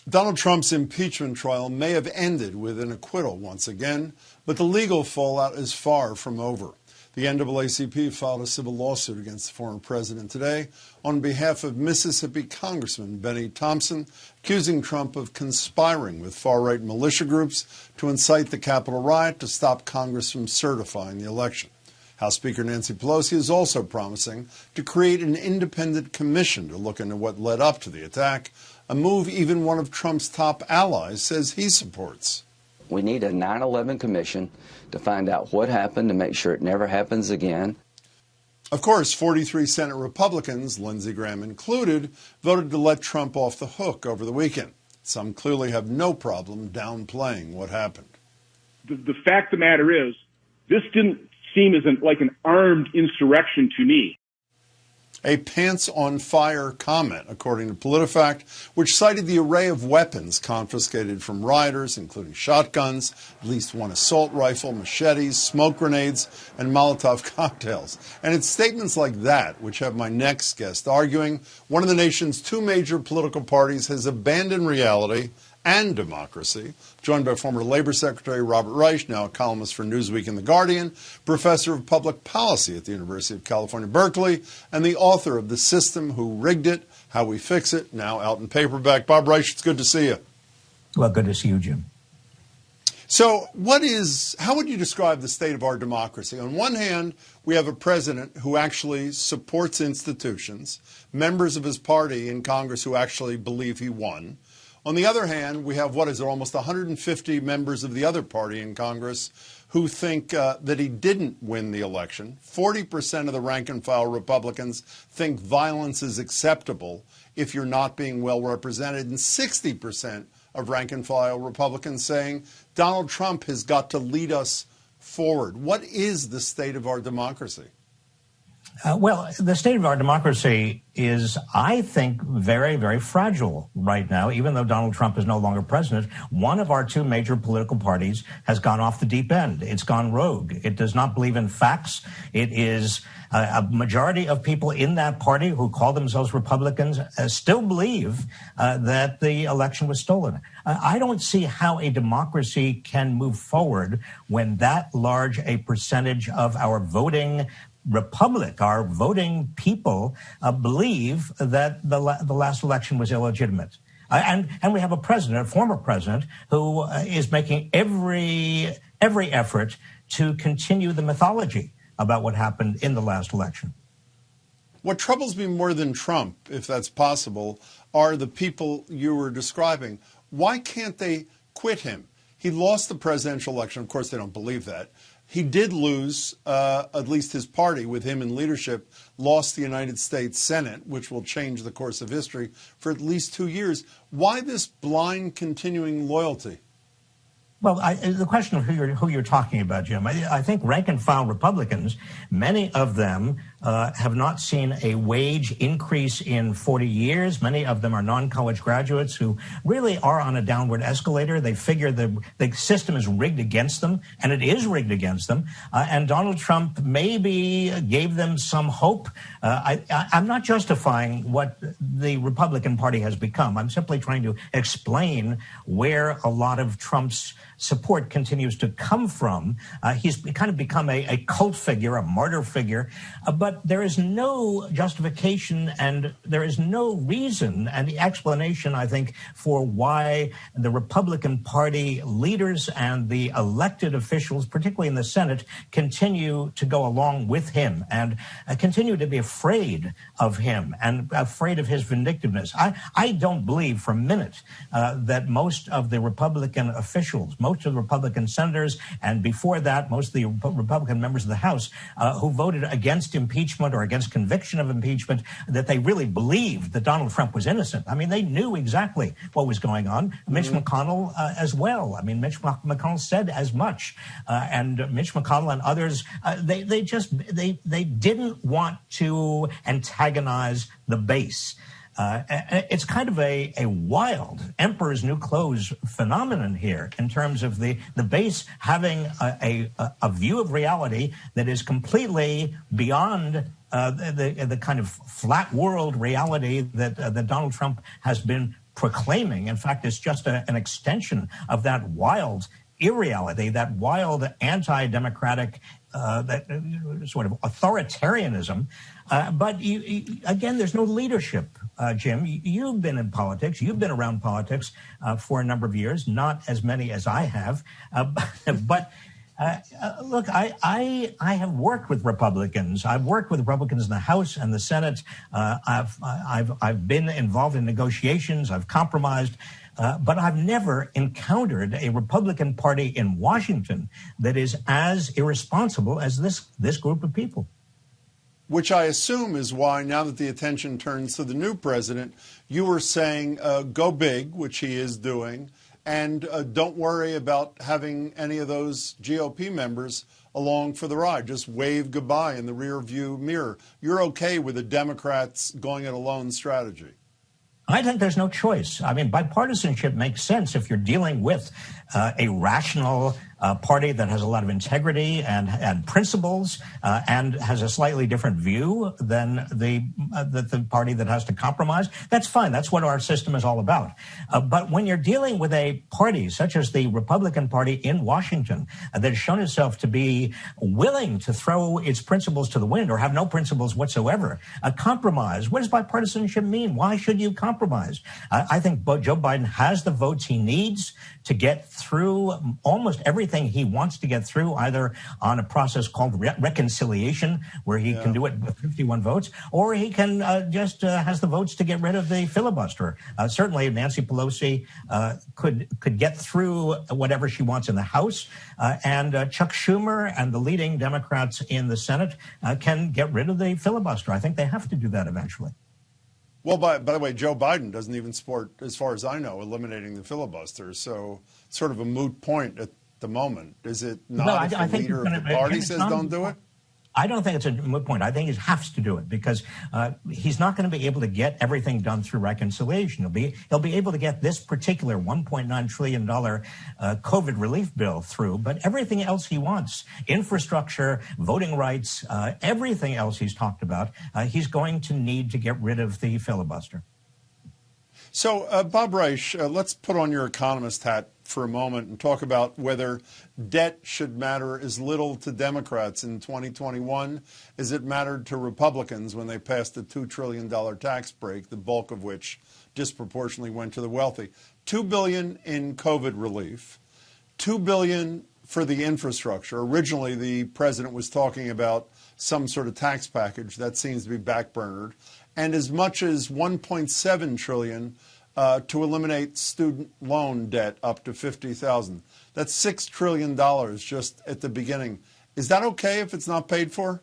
Donald Trump's impeachment trial may have ended with an acquittal once again, but the legal fallout is far from over. The NAACP filed a civil lawsuit against the former president today on behalf of Mississippi Congressman Benny Thompson, accusing Trump of conspiring with far-right militia groups to incite the Capitol riot to stop Congress from certifying the election. House Speaker Nancy Pelosi is also promising to create an independent commission to look into what led up to the attack, a move even one of Trump's top allies says he supports. We need a 9/11 commission to find out what happened, to make sure it never happens again. Of course, 43 Senate Republicans, Lindsey Graham included, voted to let Trump off the hook over the weekend. Some clearly have no problem downplaying what happened. The fact of the matter is, this didn't seem as like an armed insurrection to me. A pants-on-fire comment, according to PolitiFact, which cited the array of weapons confiscated from rioters, including shotguns, at least one assault rifle, machetes, smoke grenades, and Molotov cocktails. And it's statements like that which have my next guest arguing one of the nation's two major political parties has abandoned reality and democracy. Joined by former Labor Secretary Robert Reich, now a columnist for Newsweek and The Guardian, professor of public policy at the University of California, Berkeley, and the author of The System Who Rigged It, How We Fix It, now out in paperback. Bob Reich, it's good to see you. Well, good to see you, Jim. So how would you describe the state of our democracy? On one hand, we have a president who actually supports institutions, members of his party in Congress who actually believe he won. On the other hand, we have, almost 150 members of the other party in Congress who think that he didn't win the election. 40% of the rank-and-file Republicans think violence is acceptable if you're not being well represented, and 60% of rank-and-file Republicans saying Donald Trump has got to lead us forward. What is the state of our democracy? Well, the state of our democracy is, I think, very, very fragile right now. Even though Donald Trump is no longer president, one of our two major political parties has gone off the deep end. It's gone rogue. It does not believe in facts. It is a majority of people in that party who call themselves Republicans still believe that the election was stolen. I don't see how a democracy can move forward when that large a percentage of our voting republic, our voting people, believe that the last election was illegitimate. And we have a president, a former president, who is making every effort to continue the mythology about what happened in the last election. What troubles me more than Trump, if that's possible, are the people you were describing. Why can't they quit him? He lost the presidential election. Of course, they don't believe that. He did lose, at least his party, with him in leadership, lost the United States Senate, which will change the course of history for at least 2 years. Why this blind continuing loyalty? Well, the question of who you're talking about, Jim, I think rank-and-file Republicans, many of them have not seen a wage increase in 40 years. Many of them are non-college graduates who really are on a downward escalator. They figure the system is rigged against them, and it is rigged against them. And Donald Trump maybe gave them some hope. I'm not justifying what the Republican Party has become. I'm simply trying to explain where a lot of Trump's support continues to come from. He's kind of become a cult figure, a martyr figure, but there is no justification and there is no reason and the explanation, I think, for why the Republican Party leaders and the elected officials, particularly in the Senate, continue to go along with him and continue to be afraid of him and afraid of his vindictiveness. I don't believe for a minute that most of the Republican officials, most of the Republican senators, and before that, most of the Republican members of the House who voted against impeachment or against conviction of impeachment, that they really believed that Donald Trump was innocent. I mean, they knew exactly what was going on. Mitch McConnell as well. I mean, Mitch McConnell said as much. And Mitch McConnell and others, they didn't want to antagonize the base. It's kind of a wild Emperor's New Clothes phenomenon here in terms of the base having a view of reality that is completely beyond the kind of flat world reality that Donald Trump has been proclaiming. In fact, it's just an extension of that wild irreality, that wild anti-democratic that sort of authoritarianism. But again, there's no leadership, Jim. You've been in politics. You've been around politics for a number of years, not as many as I have. But look, I have worked with Republicans. I've worked with Republicans in the House and the Senate. I've been involved in negotiations. I've compromised. But I've never encountered a Republican Party in Washington that is as irresponsible as this group of people. Which I assume is why, now that the attention turns to the new president, you were saying go big, which he is doing, and don't worry about having any of those GOP members along for the ride. Just wave goodbye in the rearview mirror. You're okay with the Democrats going it alone strategy? I think there's no choice. I mean, bipartisanship makes sense if you're dealing with a rational party that has a lot of integrity and principles and has a slightly different view than the party that has to compromise. That's fine. That's what our system is all about. But when you're dealing with a party such as the Republican Party in Washington that has shown itself to be willing to throw its principles to the wind or have no principles whatsoever, a compromise. What does bipartisanship mean? Why should you compromise? I think Joe Biden has the votes he needs to get through almost everything he wants to get through, either on a process called reconciliation, where he can do it with 51 votes, or he can just has the votes to get rid of the filibuster. Certainly, Nancy Pelosi could get through whatever she wants in the House, and Chuck Schumer and the leading Democrats in the Senate can get rid of the filibuster. I think they have to do that eventually. Well, by the way, Joe Biden doesn't even support, as far as I know, eliminating the filibuster. So it's sort of a moot point at the moment. Is it not if the leader of the party says don't do it? I don't think it's a moot point. I think he has to do it because he's not going to be able to get everything done through reconciliation. He'll be able to get this particular $1.9 trillion COVID relief bill through, but everything else he wants, infrastructure, voting rights, everything else he's talked about, he's going to need to get rid of the filibuster. So, Bob Reich, let's put on your economist hat for a moment and talk about whether debt should matter as little to Democrats in 2021 as it mattered to Republicans when they passed the $2 trillion tax break, the bulk of which disproportionately went to the wealthy. $2 billion in COVID relief, $2 billion for the infrastructure. Originally, the president was talking about some sort of tax package. That seems to be backburnered. And as much as $1.7 trillion to eliminate student loan debt up to $50,000. That's $6 trillion just at the beginning. Is that okay if it's not paid for?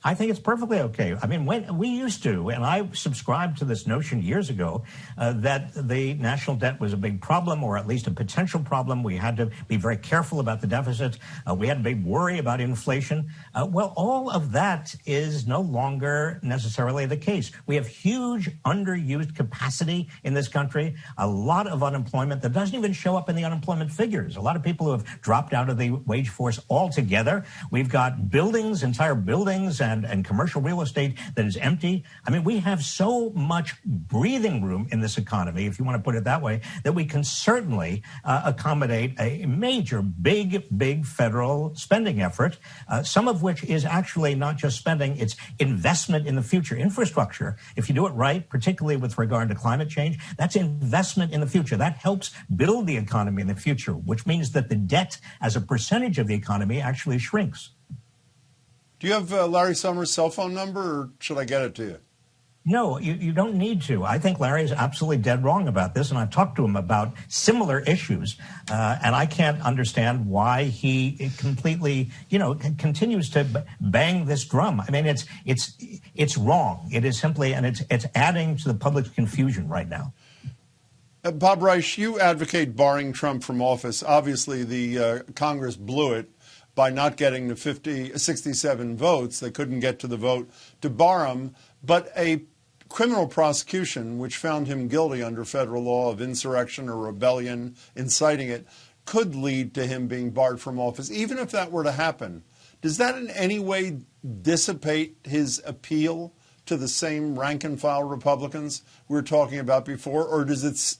I think it's perfectly okay. I mean, when we used to, and I subscribed to this notion years ago, that the national debt was a big problem, or at least a potential problem. We had to be very careful about the deficit. We had a big worry about inflation. Well, all of that is no longer necessarily the case. We have huge underused capacity in this country, a lot of unemployment that doesn't even show up in the unemployment figures. A lot of people who have dropped out of the wage force altogether. We've got buildings, entire buildings, and commercial real estate that is empty. I mean, we have so much breathing room in this economy, if you want to put it that way, that we can certainly accommodate a major, big federal spending effort, some of which is actually not just spending, it's investment in the future. Infrastructure, if you do it right, particularly with regard to climate change, that's investment in the future. That helps build the economy in the future, which means that the debt as a percentage of the economy actually shrinks. Do you have Larry Summers' cell phone number, or should I get it to you? No, you don't need to. I think Larry is absolutely dead wrong about this, and I've talked to him about similar issues, and I can't understand why he completely, continues to bang this drum. I mean, it's wrong. It is simply, and it's adding to the public's confusion right now. Bob Reich, you advocate barring Trump from office. Obviously, the Congress blew it by not getting the 67 votes. They couldn't get to the vote to bar him. But a criminal prosecution, which found him guilty under federal law of insurrection or rebellion, inciting it, could lead to him being barred from office. Even if that were to happen, does that in any way dissipate his appeal to the same rank-and-file Republicans we were talking about before, or does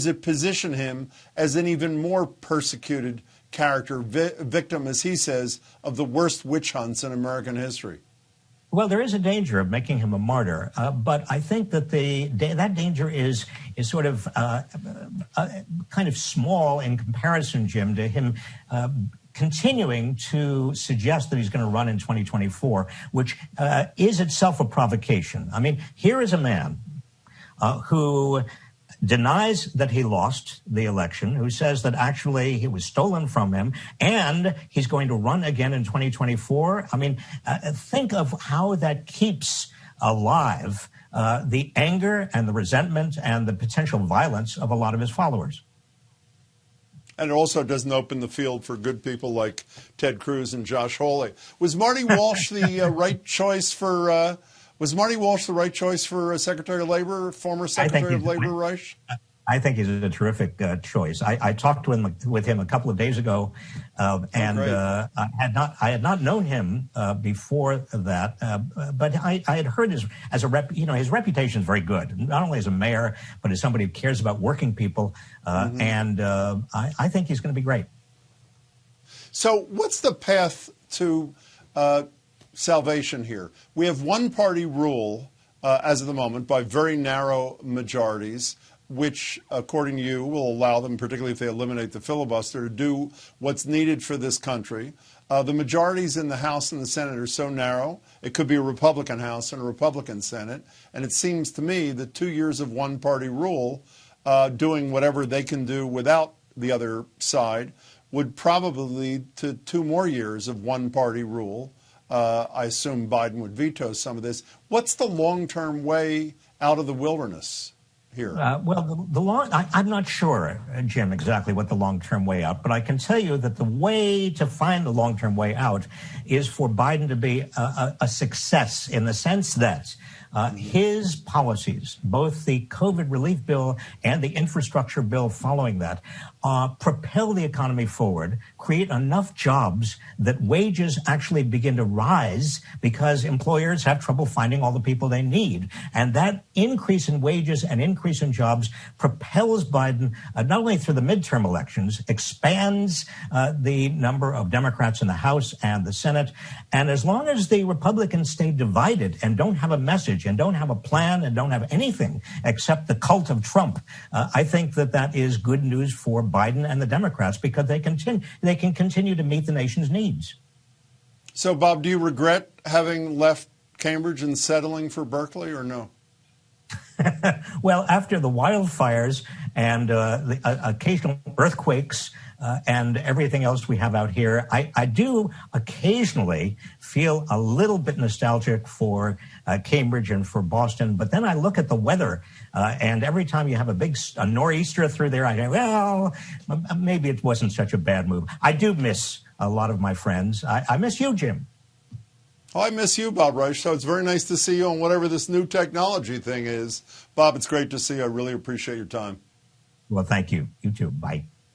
it position him as an even more persecuted character, victim, as he says, of the worst witch hunts in American history? Well, there is a danger of making him a martyr, but I think that that danger is sort of kind of small in comparison, Jim, to him continuing to suggest that he's going to run in 2024, which is itself a provocation. I mean, here is a man who denies that he lost the election, who says that actually it was stolen from him, and he's going to run again in 2024. I mean, think of how that keeps alive the anger and the resentment and the potential violence of a lot of his followers. And it also doesn't open the field for good people like Ted Cruz and Josh Hawley. Was Marty Walsh the right choice for? Was Marty Walsh the right choice for Secretary of Labor, former Secretary of Labor Reich? I think he's a terrific choice. I talked with him a couple of days ago, and I had not known him before that, but I had heard his reputation is very good, not only as a mayor but as somebody who cares about working people, and I think he's going to be great. So, what's the path to salvation here? We have one-party rule as of the moment by very narrow majorities, which, according to you, will allow them, particularly if they eliminate the filibuster, to do what's needed for this country. The majorities in the House and the Senate are so narrow, it could be a Republican House and a Republican Senate. And it seems to me that 2 years of one-party rule, doing whatever they can do without the other side, would probably lead to 2 more years of one-party rule. I assume Biden would veto some of this. What's the long-term way out of the wilderness here? I'm not sure, Jim, exactly what the long-term way out, but I can tell you that the way to find the long-term way out is for Biden to be a success, in the sense that his policies, both the COVID relief bill and the infrastructure bill following that, propel the economy forward, create enough jobs that wages actually begin to rise because employers have trouble finding all the people they need. And that increase in wages and increase in jobs propels Biden, not only through the midterm elections, expands the number of Democrats in the House and the Senate. And as long as the Republicans stay divided and don't have a message and don't have a plan and don't have anything except the cult of Trump, I think that is good news for Biden and the Democrats, because they can continue to meet the nation's needs. So, Bob, do you regret having left Cambridge and settling for Berkeley, or no? Well, after the wildfires and the occasional earthquakes and everything else we have out here, I do occasionally feel a little bit nostalgic for Cambridge and for Boston. But then I look at the weather, and every time you have a nor'easter through there, I go, well, maybe it wasn't such a bad move. I do miss a lot of my friends. I miss you, Jim. Oh, I miss you, Bob Reich. So it's very nice to see you on whatever this new technology thing is. Bob, it's great to see you. I really appreciate your time. Well, thank you. You too. Bye.